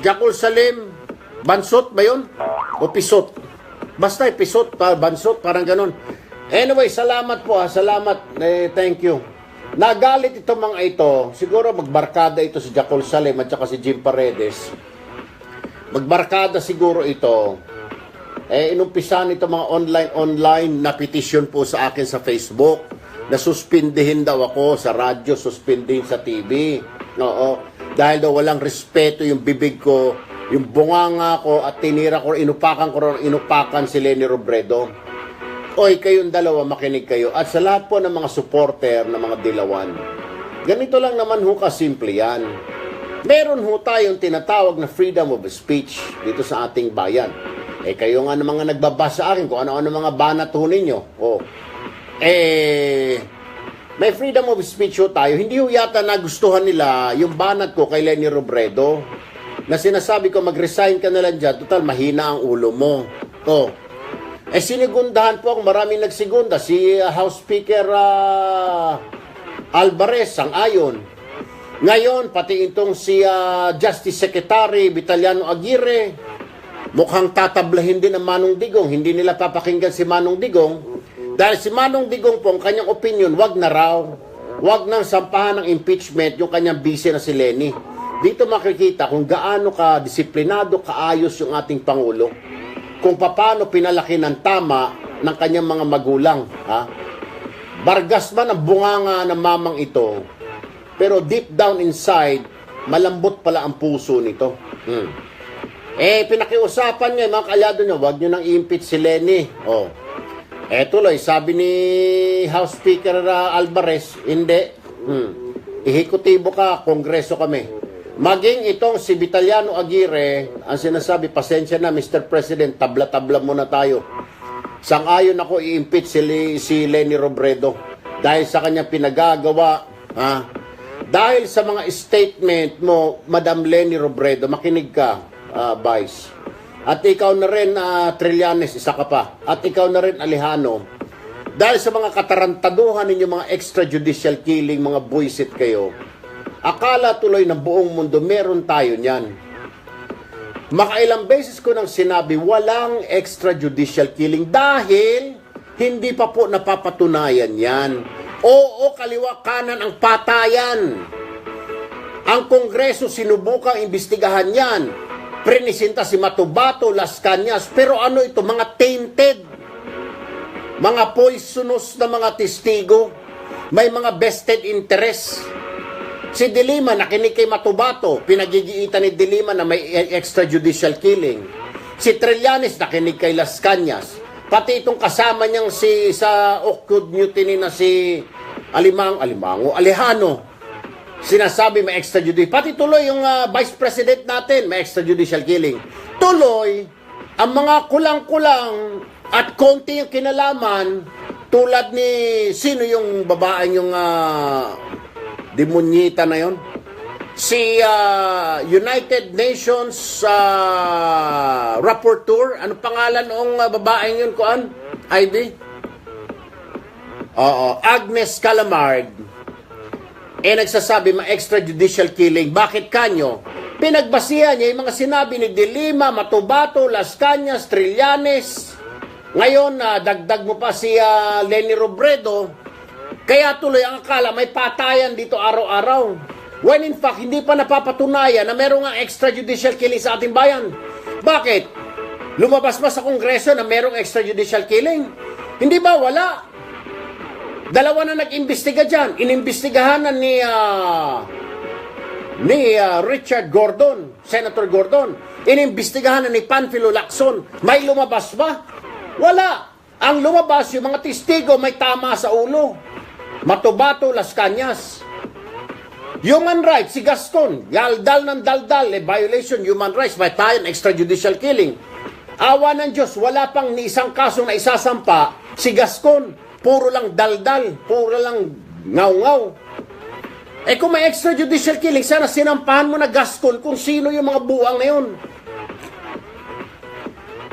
Jacol Salim, Bansot ba yun? O Pisot? Basta Pisot, Bansot, parang ganun. Anyway, salamat po salamat. Thank you. Nagalit ito mga ito, siguro magbarkada ito si Jacol Salim at saka si Jim Paredes. Magbarkada siguro ito. Inumpisan ito mga online na petition po sa akin sa Facebook. Nasuspindihin daw ako sa radyo, suspindihin sa TV. Oo. Dahil daw walang respeto yung bibig ko, yung bunganga ko at tinira ko, inupakan si Leni Robredo. Oy, kayong dalawa, makinig kayo. At sa lahat po ng mga supporter ng mga dilawan, ganito lang naman ho kasimple yan. Meron ho tayong tinatawag na freedom of speech dito sa ating bayan. Kayo nga ng mga nagbabasa akin kung ano-ano mga banat ho ninyo. May freedom of speech ho tayo. Hindi ho yata nagustuhan nila yung banat ko kay Leni Robredo na sinasabi ko mag-resign ka na lang dyan. Total, mahina ang ulo mo. Sinigundahan po ang maraming nagsigunda. Si House Speaker Alvarez, sang-ayon. Ngayon, pati itong si Justice Secretary Vitaliano Aguirre, mukhang tatablahin din ang Manong Digong. Hindi nila papakinggan si Manong Digong. Dahil si Manong Digong po, ang kanyang opinion, wag na raw. Wag nang sampahan ng impeachment yung kanyang bise na si Leni. Dito makikita kung gaano ka-disiplinado, kaayos yung ating Pangulo. Kung paano pinalaki ng tama ng kanyang mga magulang. Bargas man ang bunganga ng mamang ito, pero deep down inside, malambot pala ang puso nito. Pinakiusapan niya, mga kalyado niya, wag niyo nang i-impeach si Leni. Tuloy, sabi ni House Speaker Alvarez, hindi. Ehekutibo ka, kongreso kami. Maging itong si Vitaliano Aguirre, ang sinasabi, pasensya na Mr. President, tabla-tabla muna tayo. Sang-ayon ako i-impeach si Leni Robredo dahil sa kanyang pinagagawa. Dahil sa mga statement mo, Madam Leni Robredo, makinig ka, Vice. At ikaw na rin, Trillanes, isa ka pa. At ikaw na rin, Alejano. Dahil sa mga katarantaduhan ninyo, mga extrajudicial killing, mga buisit kayo, akala tuloy ng buong mundo, meron tayo niyan. Makailang beses ko nang sinabi, walang extrajudicial killing dahil hindi pa po napapatunayan yan. Oo, kaliwa kanan ang patayan. Ang Kongreso sinubukang imbestigahan yan. Prenisinta si Matubato, Las Cañas. Pero ano ito? Mga tainted. Mga poisonous na mga testigo. May mga vested interest. Si De Lima, nakinig kay Matubato. Pinagigiitan ni De Lima na may extrajudicial killing. Si Trillanes, nakinig kay Las Cañas. Pati itong kasama niyang sa Oakwood Mutiny na si Alejano. Sinasabi may extrajudicial. Pati tuloy yung Vice President natin, may extrajudicial killing. Tuloy, ang mga kulang-kulang at konti yung kinalaman, tulad ni, sino yung babaeng yung demonyita na yon? Si United Nations Rapporteur, ano pangalan ng babaeng yun, kuan? ID? Agnes Calamard. Nagsasabi mga extrajudicial killing. Bakit kanyo? Pinagbasihan niya yung mga sinabi ni De Lima, Matubato, Las Cañas, Trillanes. Ngayon, dagdag mo pa si Leni Robredo. Kaya tuloy ang akala may patayan dito araw-araw. When in fact, hindi pa napapatunayan na merong extrajudicial killing sa ating bayan. Bakit? Lumabas ba sa Kongreso na merong extrajudicial killing? Hindi ba? Wala. Dalawa na nag-imbestiga dyan. Inimbestigahan na ni Richard Gordon, Senator Gordon. Inimbestigahan na ni Panfilo Lacson. May lumabas ba? Wala. Ang lumabas, yung mga testigo may tama sa ulo. Matubato, Las Cañas. Human rights, si Gaston. Daldal ng daldal, violation, human rights, batayan, extrajudicial killing. Awa ng Diyos, wala pang ni isang kasong na isasampa si Gaston. Puro lang daldal, puro lang ngaw-ngaw. Kung may extrajudicial killing, sana sinampahan mo na Gaston kung sino yung mga buwang na yun.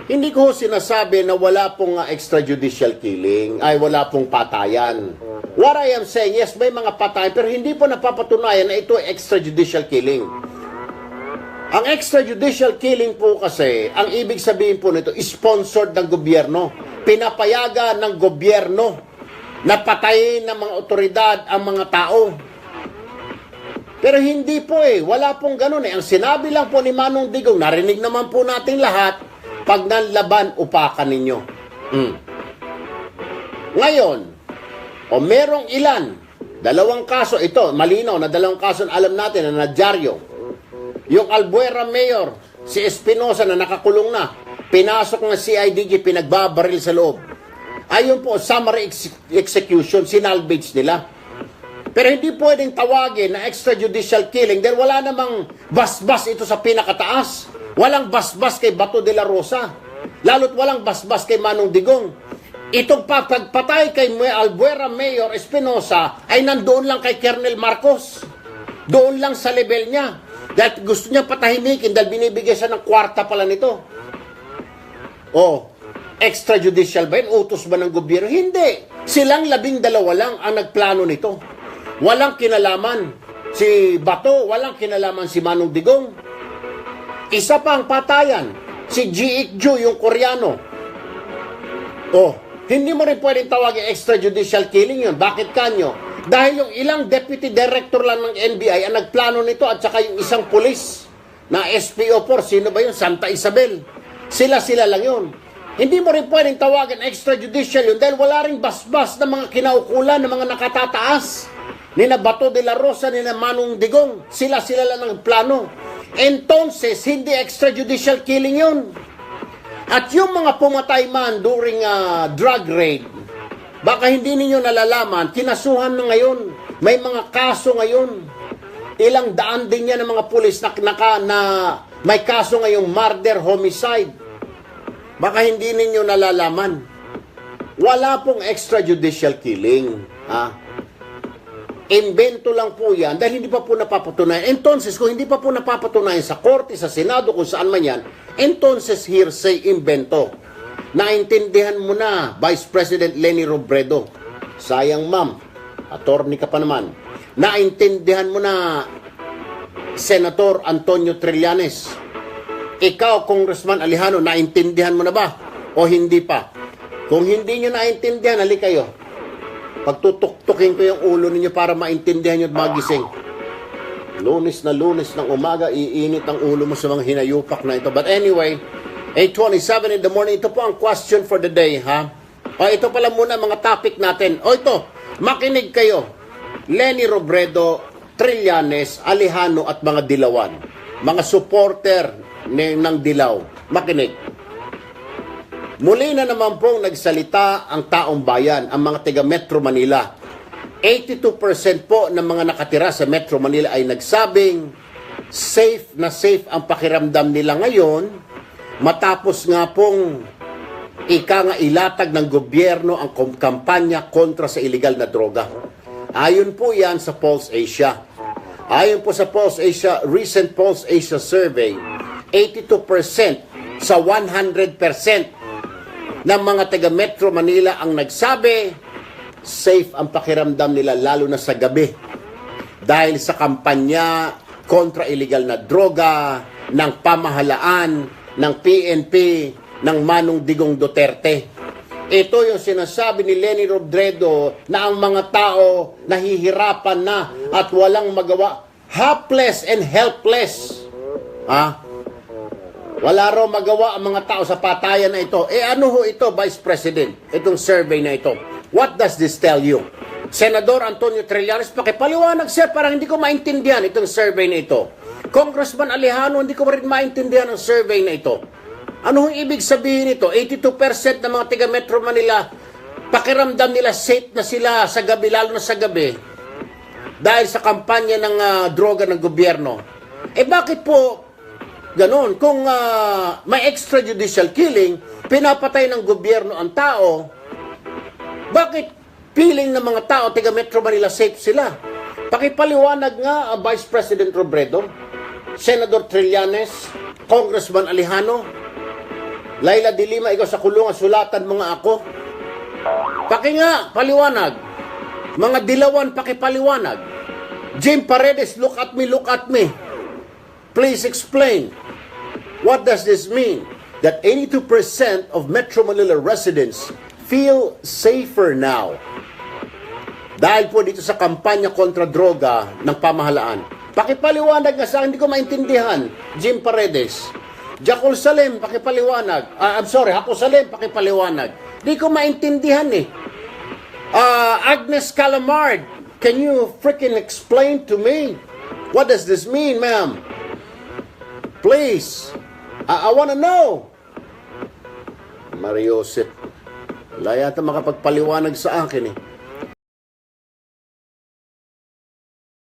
Hindi ko sinasabi na wala pong extrajudicial killing, ay wala pong patayan. What I am saying, yes, may mga patayan, pero hindi po napapatunayan na ito ay extrajudicial killing. Ang extrajudicial killing po kasi, ang ibig sabihin po nito, sponsored ng gobyerno. Pinapayagan ng gobyerno na patayin ng mga otoridad ang mga tao. Pero hindi po wala pong ganun Ang sinabi lang po ni Manong Digong, narinig naman po natin lahat, pag nanlaban, upakan ninyo. Ngayon, merong ilan, dalawang kaso, ito, malinaw na dalawang kaso, alam natin na nadyaryo. Yung Albuera Mayor, si Espinosa na nakakulong na, pinasok ng CIDG, pinagbabaril sa loob. Ayun po, summary execution, sinalvage nila. Pero hindi pwedeng tawagin na extrajudicial killing dahil wala namang basbas ito sa pinakataas. Walang basbas kay Bato de la Rosa. Lalo't walang basbas kay Manong Digong. Itong pagpatay kay Albuera Mayor Espinosa ay nandoon lang kay Colonel Marcos. Doon lang sa level niya. Dahil gusto niya patahimikin dahil binibigyan siya ng kwarta pala nito. Extrajudicial ba yun? Utos ba ng gobyerno? Hindi. Silang 12 lang ang nagplano nito. Walang kinalaman si Bato, walang kinalaman si Manong Digong. Isa pa ang patayan, si G. Ikju, yung Koreano. Hindi mo rin pwedeng tawagin extrajudicial killing yun. Bakit kanyo? Dahil yung ilang deputy director lang ng NBI ang nagplano nito at saka yung isang pulis na SPO4, sino ba yun? Santa Isabel. Sila lang yun. Hindi mo rin pwedeng tawagin extrajudicial yun dahil wala ring basbas na mga kinaukulan, na mga nakatataas. Nina Bato de la Rosa, nina Manong Digong, sila lang ang plano. Entonces, hindi extrajudicial killing yun. At yung mga pumatay man during drug raid, baka hindi ninyo nalalaman, kinasuhan na ngayon. May mga kaso ngayon. Ilang daan din yan ng mga pulis na may kaso ngayong murder, homicide. Baka hindi ninyo nalalaman. Wala pong extrajudicial killing. Invento lang po yan dahil hindi pa po napapatunayan. Entonces, kung hindi pa po napapatunayan sa korte, sa Senado, kung saan man yan, entonces hearsay, invento. Naintindihan mo na, Vice President Leni Robredo. Sayang ma'am, attorney ka pa naman. Naintindihan mo na, Senator Antonio Trillanes. Ikaw, Congressman Alejano, naintindihan mo na ba? O hindi pa? Kung hindi nyo naintindihan, hali kayo. Pagtutuktukin ko yung ulo ninyo para maintindihan nyo at magising. Lunes ng umaga, iinit ang ulo mo sa mga hinayupak na ito. But anyway, 8:27 in the morning, ito po ang question for the day, ito pala muna mga topic natin. Ito, makinig kayo. Leni Robredo, Trillanes, Alejano at mga Dilawan. Mga supporter ng Dilaw. Makinig. Muli na naman pong nagsalita ang taong bayan, ang mga taga Metro Manila. 82% po ng mga nakatira sa Metro Manila ay nagsabing safe na safe ang pakiramdam nila ngayon matapos nga pong ilatag ng gobyerno ang kampanya kontra sa illegal na droga. Ayon po yan sa Pulse Asia. Ayon po sa Pulse Asia, recent Pulse Asia survey, 82% sa 100% ng mga taga Metro Manila ang nagsabi, safe ang pakiramdam nila lalo na sa gabi. Dahil sa kampanya kontra illegal na droga, ng pamahalaan, ng PNP, ng Manong Digong Duterte. Ito yung sinasabi ni Leni Robredo na ang mga tao nahihirapan na at walang magawa. Helpless and helpless. Wala raw magawa ang mga tao sa patayan na ito. Ano ho ito, Vice President? Itong survey na ito. What does this tell you? Senador Antonio Trillanes, pakipaliwanag sir, parang hindi ko maintindihan itong survey na ito. Congressman Alejano, hindi ko rin maintindihan ang survey na ito. Ano ang ibig sabihin nito? 82% ng mga taga Metro Manila, pakiramdam nila safe na sila sa gabi, lalo na sa gabi, dahil sa kampanya ng droga ng gobyerno. Bakit po ganon? Kung may extrajudicial killing, pinapatay ng gobyerno ang tao, bakit feeling ng mga tao, taga Metro Manila, safe sila? Pakipaliwanag nga, Vice President Robredo, Senador Trillanes, Congressman Alejano, Laila de Lima, ikaw sa kulungan, sulatan mga ako. Paliwanag. Mga Dilawan, pakipaliwanag. Jim Paredes, look at me, look at me. Please explain. What does this mean? That 82% of Metro Manila residents feel safer now. Dahil po dito sa kampanya kontra droga ng pamahalaan. Pakipaliwanag nga sa akin, hindi ko maintindihan. Jim Paredes. Jacol Salem, pakipaliwanag. Ako Salem, pakipaliwanag. Hindi ko maintindihan eh. Agnes Calamard, can you freaking explain to me? What does this mean, ma'am? Please. I wanna know. Marioset. Wala yata makapagpaliwanag sa akin eh.